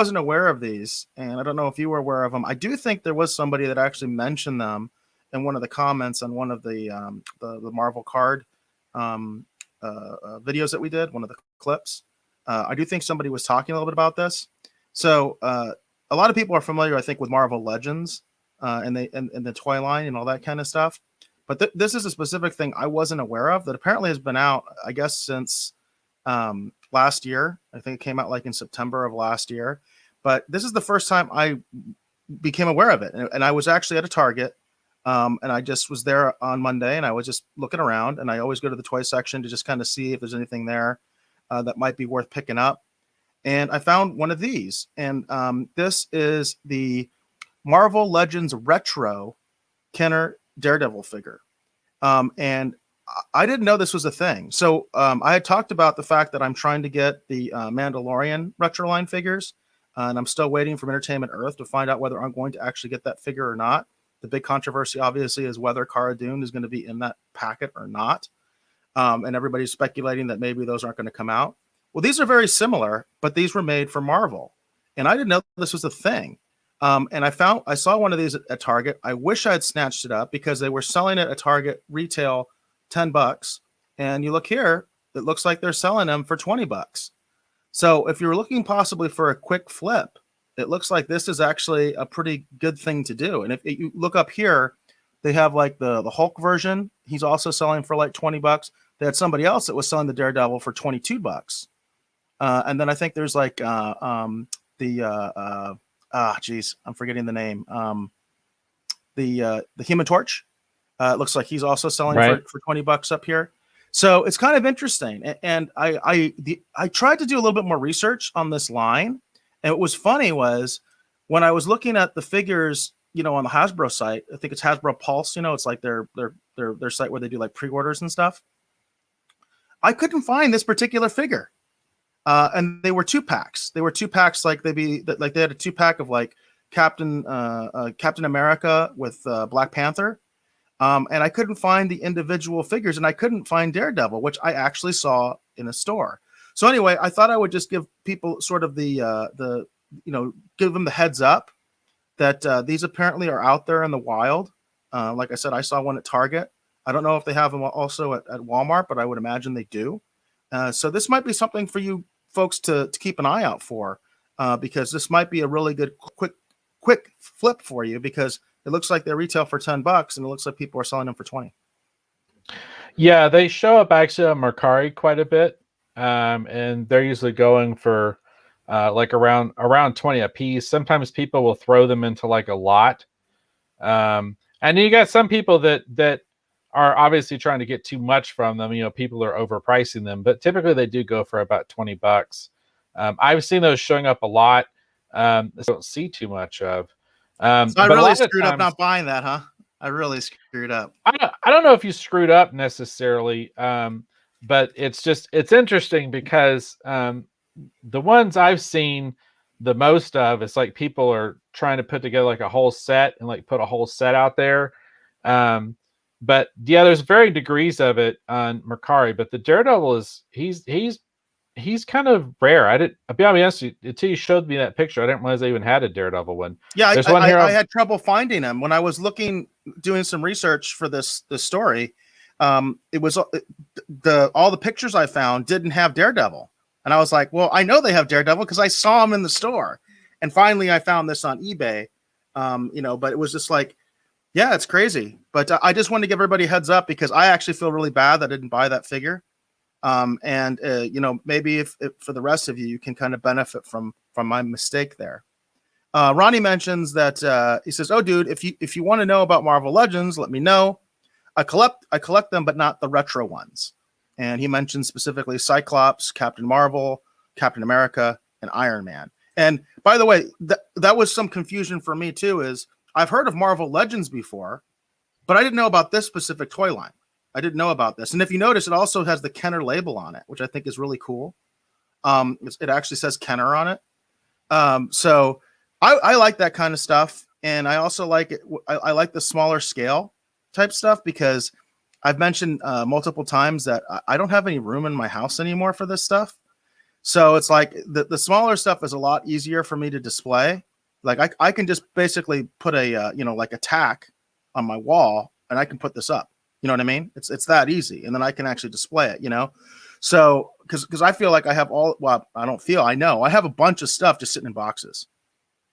wasn't aware of these, and I don't know if you were aware of them. I do think there was somebody that actually mentioned them in one of the comments on one of the Marvel card um, videos that we did, one of the clips. I do think somebody was talking a little bit about this. So a lot of people are familiar, I think, with Marvel Legends and the toy line and all that kind of stuff. But this is a specific thing I wasn't aware of that apparently has been out, I guess, since last year. I think it came out like in September of last year. But this is the first time I became aware of it. And I was actually at a Target. And I just was there on Monday and I was just looking around, and I always go to the toy section to just kind of see if there's anything there that might be worth picking up. And I found one of these. And this is the Marvel Legends Retro Kenner Daredevil figure. And I didn't know this was a thing. So I had talked about the fact that I'm trying to get the Mandalorian retro line figures, and I'm still waiting from Entertainment Earth to find out whether I'm going to actually get that figure or not. The big controversy, obviously, is whether Cara Dune is going to be in that packet or not. And everybody's speculating that maybe those aren't going to come out. Well, these are very similar, but these were made for Marvel. And I didn't know this was a thing. And I saw one of these at Target. I wish I had snatched it up because they were selling it at Target retail $10. And you look here, it looks like they're selling them for $20. So if you're looking possibly for a quick flip, it looks like this is actually a pretty good thing to do. And if you look up here, they have like the Hulk version. He's also selling for like $20. They had somebody else that was selling the Daredevil for $22. And then I think there's like I'm forgetting the name. The Human Torch. It looks like he's also selling for $20 up here. So it's kind of interesting. And I tried to do a little bit more research on this line. And what was funny was when I was looking at the figures, on the Hasbro site, I think it's Hasbro Pulse, it's like their site where they do like pre-orders and stuff. I couldn't find this particular figure. And they were 2-packs. They were 2-packs, like they had a 2-pack of like Captain America with Black Panther. And I couldn't find the individual figures, and I couldn't find Daredevil, which I actually saw in a store. So anyway, I thought I would just give people sort of give them the heads up that these apparently are out there in the wild. Like I said, I saw one at Target. I don't know if they have them also at Walmart, but I would imagine they do. So this might be something for you folks to keep an eye out for, because this might be a really good quick flip for you, because it looks like they retail for $10 and it looks like people are selling them for 20. Yeah, they show up actually on Mercari quite a bit. And they're usually going for like around 20 a piece. Sometimes people will throw them into like a lot. And you got some people that are obviously trying to get too much from them. People are overpricing them, but typically they do go for about $20. I've seen those showing up a lot. I don't see too much of. So I really screwed up not buying that, huh? I really screwed up. I don't know if you screwed up necessarily, but it's interesting because the ones I've seen the most of, it's like people are trying to put together like a whole set and like put a whole set out there. But yeah, there's varying degrees of it on Mercari, but the Daredevil he's kind of rare. I'll be honest, until you showed me that picture, I didn't realize they even had a Daredevil one. Yeah, I had trouble finding them when I was doing some research for this story. It was all the pictures I found didn't have Daredevil, and I was like, well, I know they have Daredevil because I saw them in the store. And finally, I found this on eBay. But it was just like, yeah, it's crazy. But I just wanted to give everybody a heads up because I actually feel really bad that I didn't buy that figure. Maybe if for the rest of you can kind of benefit from my mistake there. Ronnie mentions that he says, "Oh, dude, if you want to know about Marvel Legends, let me know. I collect them, but not the retro ones." And he mentioned specifically Cyclops, Captain Marvel, Captain America, and Iron Man. And by the way, that was some confusion for me too. Is I've heard of Marvel Legends before, but I didn't know about this specific toy line. I didn't know about this. And if you notice, it also has the Kenner label on it, which I think is really cool. It actually says Kenner on it. So I like that kind of stuff. And I also like it. I like the smaller scale type stuff because I've mentioned multiple times that I don't have any room in my house anymore for this stuff. So it's like the smaller stuff is a lot easier for me to display. Like I can just basically put a like a tack on my wall, and I can put this up. You know what I mean? It's that easy, and then I can actually display it. So because I feel like I have I don't feel, I know I have a bunch of stuff just sitting in boxes,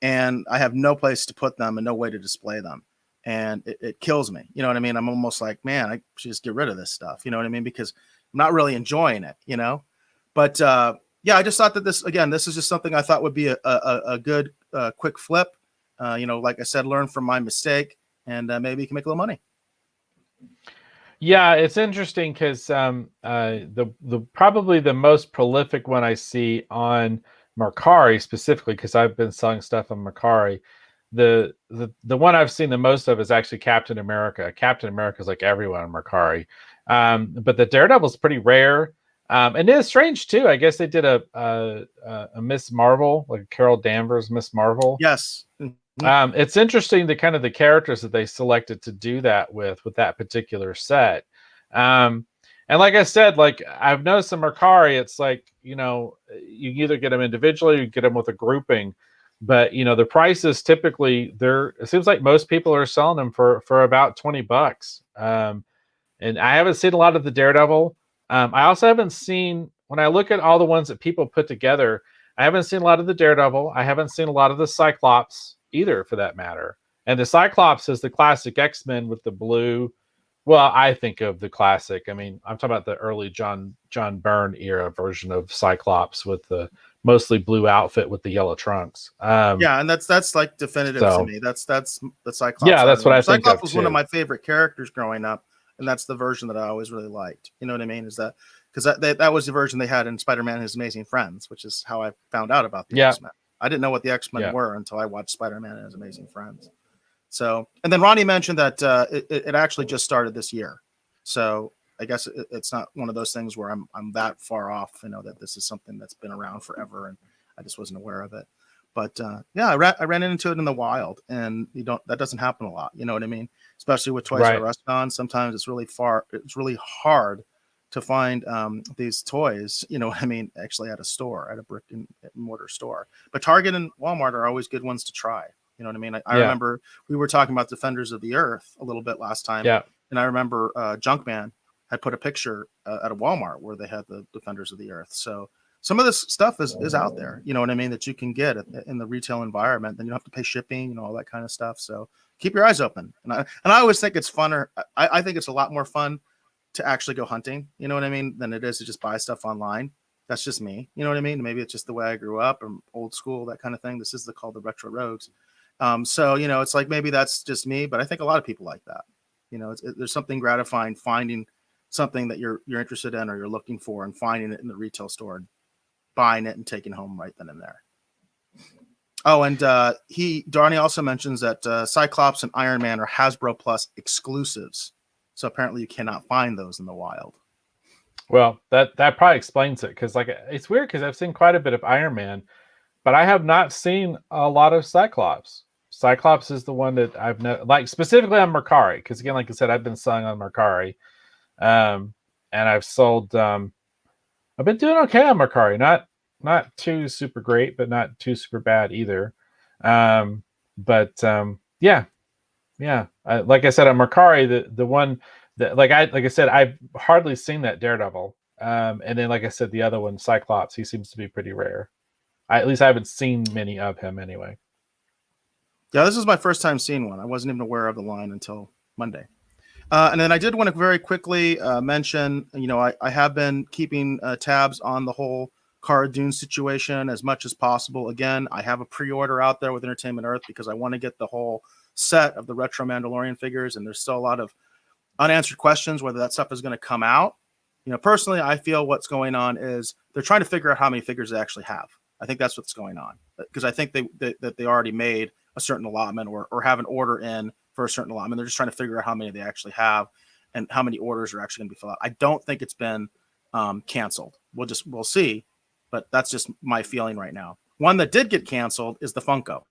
and I have no place to put them and no way to display them, and it kills me. You know what I mean? I'm almost like, man, I should just get rid of this stuff. You know what I mean? Because I'm not really enjoying it. But yeah, I just thought that this is just something I thought would be a good quick flip. Like I said, learn from my mistake, and maybe you can make a little money. Yeah, it's interesting because the probably the most prolific one I see on Mercari specifically, because I've been selling stuff on Mercari. The one I've seen the most of is actually Captain America. Captain America is like everyone on Mercari, but the Daredevil is pretty rare. And it is strange too. I guess they did a Miss Marvel, like Carol Danvers Miss Marvel. Yes. It's interesting the kind of the characters that they selected to do that with that particular set. And like I said, like I've noticed in Mercari, it's like, you either get them individually or you get them with a grouping. But the prices typically it seems like most people are selling them for about $20. And I haven't seen a lot of the Daredevil. I also haven't seen, when I look at all the ones that people put together, I haven't seen a lot of the Daredevil. I haven't seen a lot of the Cyclops either, for that matter. And the Cyclops is the classic X-Men with the blue. Well, I think of the classic. I mean, I'm talking about the early John Byrne era version of Cyclops with the mostly blue outfit with the yellow trunks. Yeah, and that's like definitive to me. That's the Cyclops. Yeah, that's what I think Cyclops of was too. one of my favorite characters growing up, and that's the version that I always really liked. You know what I mean? Is that because that was the version they had in Spider-Man and His Amazing Friends, which is how I found out about the X-Men. I didn't know what the X-Men were until I watched Spider-Man and His Amazing Friends. So, and then Ronnie mentioned that it actually just started this year. So I guess it's not one of those things where I'm that far off, that this is something that's been around forever and I just wasn't aware of it. But yeah, I ran into it in the wild, and that doesn't happen a lot. You know what I mean? Especially with Toys R Us cons, sometimes it's really hard to find these toys. You know what I mean? Actually, at a store, at a brick and mortar store. But Target and Walmart are always good ones to try. You know what I mean? I remember we were talking about Defenders of the Earth a little bit last time. Yeah. And I remember Junkman had put a picture at a Walmart where they had the Defenders of the Earth. So some of this stuff is out there, you know what I mean, that you can get in the retail environment. Then you don't have to pay shipping, all that kind of stuff. So keep your eyes open. And I always think it's funner. I think it's a lot more fun to actually go hunting, you know what I mean, than it is to just buy stuff online. That's just me. You know what I mean? Maybe it's just the way I grew up, or old school, that kind of thing. This is called the Retro Rogues. So, it's like, maybe that's just me, but I think a lot of people like that. There's something gratifying finding something that you're interested in or you're looking for, and finding it in the retail store and buying it and taking home right then and there. Oh, and Darnie also mentions that Cyclops and Iron Man are Hasbro Plus exclusives. So apparently you cannot find those in the wild. Well, that probably explains it, because it's weird, because I've seen quite a bit of Iron Man, but I have not seen a lot of Cyclops. Cyclops is the one that I've specifically on Mercari, because again, like I said, I've been selling on Mercari, and I've sold. I've been doing okay on Mercari. Not too super great, but not too super bad either. Yeah. Like I said, on Mercari, the one that like I said, I've hardly seen that Daredevil. And then like I said, the other one, Cyclops, he seems to be pretty rare. At least I haven't seen many of him anyway. Yeah, this is my first time seeing one. I wasn't even aware of the line until Monday. And then I did want to very quickly mention, I have been keeping tabs on the whole Cara Dune situation as much as possible. Again, I have a pre-order out there with Entertainment Earth because I want to get the whole set of the retro Mandalorian figures, and there's still a lot of unanswered questions whether that stuff is going to come out. Personally, I feel what's going on is they're trying to figure out how many figures they actually have. I think that's what's going on, because I think they already made a certain allotment or have an order in for a certain allotment. They're just trying to figure out how many they actually have and how many orders are actually going to be filled out. I don't think it's been canceled. We'll see, but that's just my feeling right now. One that did get canceled is the Funko.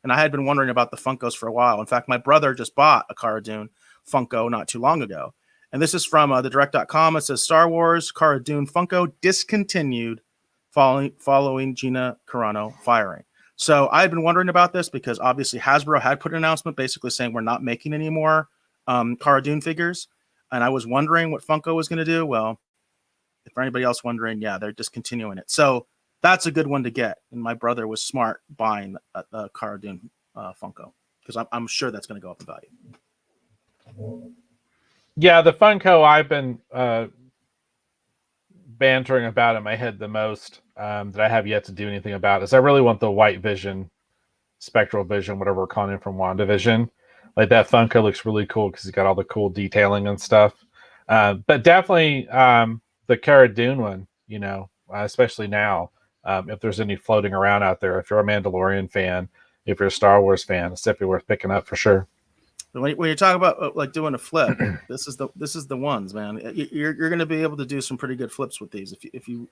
And I had been wondering about the Funkos for a while. In fact, my brother just bought a Cara Dune Funko not too long ago. And this is from the direct.com. It says Star Wars Cara Dune Funko discontinued following Gina Carano firing. So I had been wondering about this because obviously Hasbro had put an announcement basically saying we're not making any more Cara Dune figures. And I was wondering what Funko was going to do. Well, if anybody else wondering, yeah, they're discontinuing it. So that's a good one to get. And my brother was smart buying the Cara Dune Funko because I'm sure that's going to go up in value. Yeah, the Funko I've been bantering about in my head the most that I have yet to do anything about is I really want the White Vision, Spectral Vision, whatever we're calling it from WandaVision. Like that Funko looks really cool because he's got all the cool detailing and stuff. But definitely the Cara Dune one, you know, especially now, if there's any floating around out there, if you're a Mandalorian fan, if you're a Star Wars fan, it's definitely worth picking up for sure. When you're talking about like doing a flip, this is the ones, man. You're going to be able to do some pretty good flips with these if you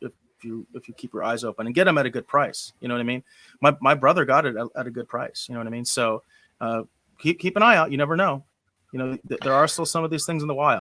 keep your eyes open and get them at a good price. You know what I mean? My brother got it at a good price. You know what I mean? So keep an eye out. You never know. You know, there are still some of these things in the wild.